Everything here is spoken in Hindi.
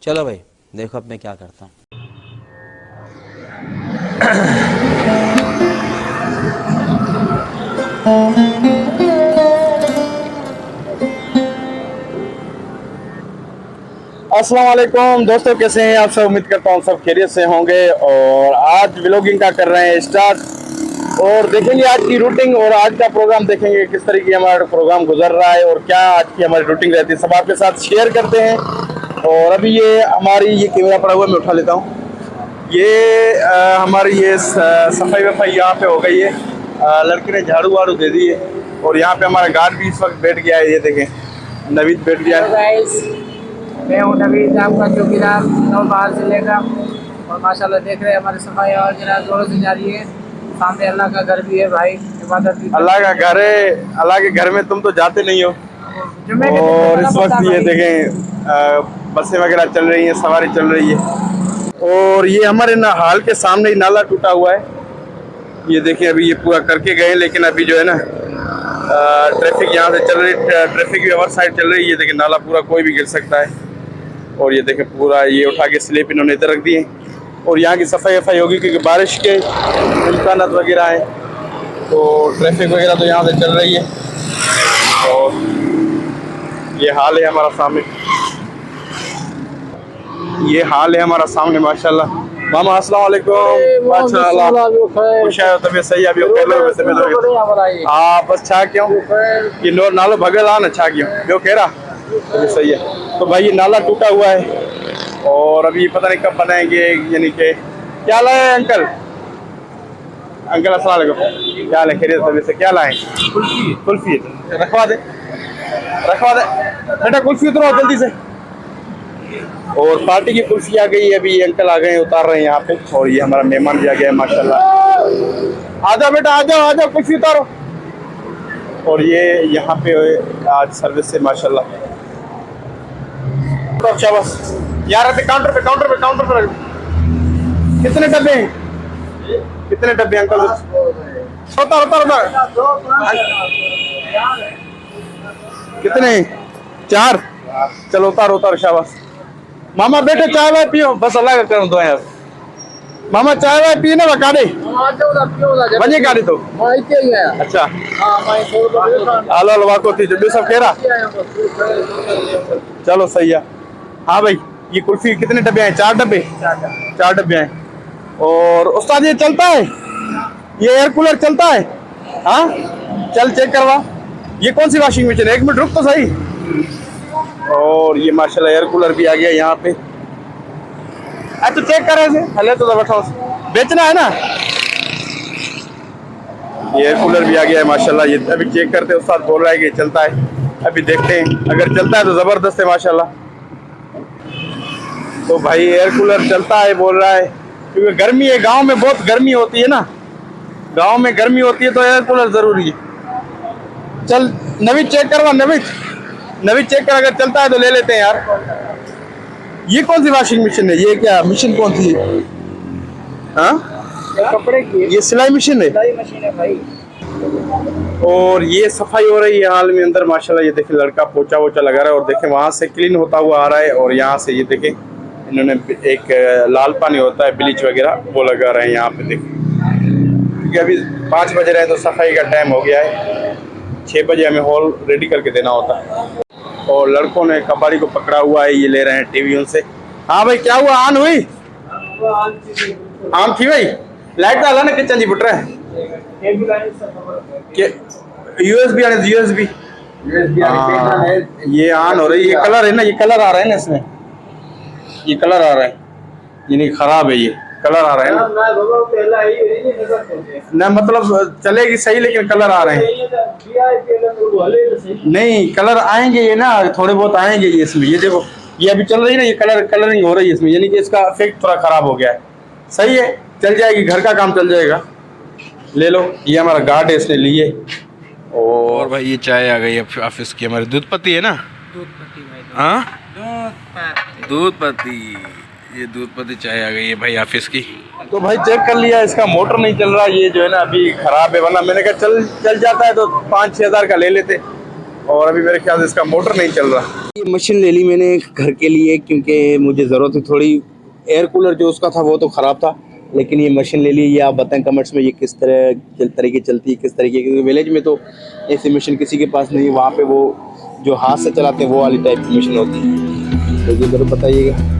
चलो भाई देखो अब मैं क्या करता हूँ। अस्सलाम वालेकुम दोस्तों, कैसे हैं आप सब। उम्मीद करता हूँ सब खैरियत से होंगे। और आज व्लॉगिंग का कर रहे हैं स्टार्ट और देखेंगे आज की रूटीन और आज का प्रोग्राम देखेंगे किस तरीके हमारा प्रोग्राम गुजर रहा है और क्या आज की हमारी रूटीन रहती है, सब आपके साथ शेयर करते हैं। और अभी ये हमारी ये कैमरा पड़ा हुआ है, मैं उठा लेता हूँ। ये हमारी ये सफाई वफाई यहाँ पे हो गई है। लड़के ने झाड़ू वाड़ू दे दी है और यहाँ पे हमारा गार्ड भी इस वक्त बैठ गया है। ये देखें नवीद बैठ गया है। मैं हूँ नवीद, आपका चौकीदार नौबहार जिले का। और माशाल्लाह देख रहे हैं हमारी सफाई और जरा जोरों से जा रही है। सामने अल्लाह का घर भी है भाई, इबादत भी। अल्लाह का घर है, अल्लाह के घर में तुम तो जाते नहीं हो। और इस वक्त ये देखें बसें वगैरह चल रही हैं, सवारी चल रही है। और ये हमारे ना हाल के सामने ही नाला टूटा हुआ है। ये देखें अभी ये पूरा करके गए, लेकिन अभी जो है ना ट्रैफिक यहाँ से चल रही, ट्रैफिक की ओवर साइड चल रही है। ये देखें नाला पूरा कोई भी गिर सकता है। और ये देखें पूरा ये उठा के स्लेब इन्होंने इधर रख दिए। और यहाँ की सफाई वफाई होगी क्योंकि बारिश के इम्कान वगैरह हैं, तो ट्रैफिक वगैरह तो यहाँ से चल रही है। और ये हाल है हमारा सामने, ये हाल है हमारा सामने माशाल्लाह। मामा अस्सलाम वालेकुम। माशाल्लाह खुश है, तबीयत सही है अभी बस छा क्यों ये नालो भगल आ ना छा क्यों जो कह रहा तबीयत सही है। तो भाई ये नाला टूटा हुआ है और अभी पता नहीं कब बनाएंगे। यानी कि क्या लाए अंकल? अंकल अस्सलाम वालेकुम, क्या हाल है? खैरियत तबीयत से? क्या लाए? कुल्फी रखवा दे बेटा, कुल्फी उतरो जल्दी से। और पार्टी की कुल्फी आ गई है, अभी अंकल आ गए हैं, उतार रहे हैं यहाँ पे। और ये हमारा मेहमान भी आ गया है माशाल्लाह। आ जाओ बेटा, आ जाओ कुल्फी उतारो। और ये यहाँ पे आज सर्विस से माशाल्लाह। अच्छा बस यार अभी काउंटर पे कितने डब्बे हैं? कितने डब्बे अंकल? उतार कितने? 4। चलो उतारो शाबाश। मामा बेटे चाय वाय पियो, बस अल्लाह का करम दो यार। मामा चाय वाय पिए ना काढ़े बजे काढ़े तो अच्छा आलो हलवा को थी जो सब कह रहा। चलो सही है। हाँ भाई ये कुल्फी कितने डब्बे हैं? 4 डब्बे। 4 डब्बे हैं। और उस्ताद ये चलता है, ये एयर कूलर चलता है? हाँ चल चेक करवा। ये कौन सी वॉशिंग मशीन है? 1 मिनट रुक तो सही। और ये माशाल्लाह एयर कूलर भी आ गया यहाँ पे। तो चेक कर रहे थे हले तो बैठा बेचना है ना। ये एयर कूलर भी आ गया है माशाल्लाह। ये अभी चेक करते हैं, उस्ताद बोल रहा है कि चलता है। अभी देखते हैं, अगर चलता है तो जबरदस्त है माशाल्लाह। तो भाई एयर कूलर चलता है बोल रहा है, क्योंकि गर्मी है, गांव में बहुत गर्मी होती है ना, गांव में गर्मी होती है तो एयर कूलर जरूरी है। चल नवीद चेक करवा, नवीद चेक कर, अगर चलता है तो ले लेते हैं यार। ये कौन सी वॉशिंग मशीन है? ये क्या मशीन कौन सी है? हाँ कपड़े की ये सिलाई मशीन है भाई। और ये सफाई हो रही है हाल में अंदर माशाल्लाह। ये देखें लड़का पोछा वोचा लगा रहा है और देखें वहाँ से क्लीन होता हुआ आ रहा है। और यहाँ से ये देखें इन्होंने एक लाल पानी होता है ब्लीच वगैरह वो लगा रहे हैं यहाँ पे। देखें क्योंकि अभी 5 बज रहे हैं तो सफाई का टाइम हो गया है। 6 बजे हमें हॉल रेडी करके देना होता है। और लड़कों ने कबाड़ी को पकड़ा हुआ है, ये ले रहे हैं टीवी उनसे। हाँ भाई क्या हुआ? आन हुई? आन थी भाई? लाइट डाला ना किचन जी बुट रहा है यूएसबी आने यूएसबी ये ऑन हो रही है। ये कलर है ना, ये कलर आ रहा है ना इसमें, ये कलर आ रहा है, ये नहीं खराब है, ये कलर आ रहा है ना मतलब चलेगी सही, लेकिन कलर आ रहे हैं। नहीं कलर आएंगे ये ना, थोड़े बहुत आएंगे ये इसमें। ये देखो ये अभी चल रही है ना, ये कलरिंग हो रही है इसमें, यानी कि इसका इफेक्ट थोड़ा खराब हो गया है। सही है, चल जाएगी, घर का काम चल जाएगा। ले लो, ये हमारा गार्ड है, इसने लिए। और भाई ये चाय आ गई है ऑफिस की, हमारी दूध पत्ती है ना, हाँ दूध पत्ती, ये दूध पत्ती चाय आ गई है भाई ऑफिस की। तो भाई चेक कर लिया, इसका मोटर नहीं चल रहा, ये जो है ना अभी खराब है, वरना मैंने कहा चल जाता है तो 5-6 हज़ार का ले लेते। और अभी मेरे ख्याल से इसका मोटर नहीं चल रहा। ये मशीन ले ली मैंने घर के लिए क्योंकि मुझे ज़रूरत है थोड़ी। एयर कूलर जो उसका था वो तो ख़राब था, लेकिन ये मशीन ले ली। ये आप बताएं कमेंट्स में ये किस तरीके चलती है, किस तरीके, क्योंकि विलेज में तो ऐसी मशीन किसी के पास नहीं है। वहाँ पे वो जो हाथ से चलाते हैं वो वाली टाइप की मशीन होती है, तो ये ज़रूर बताइएगा।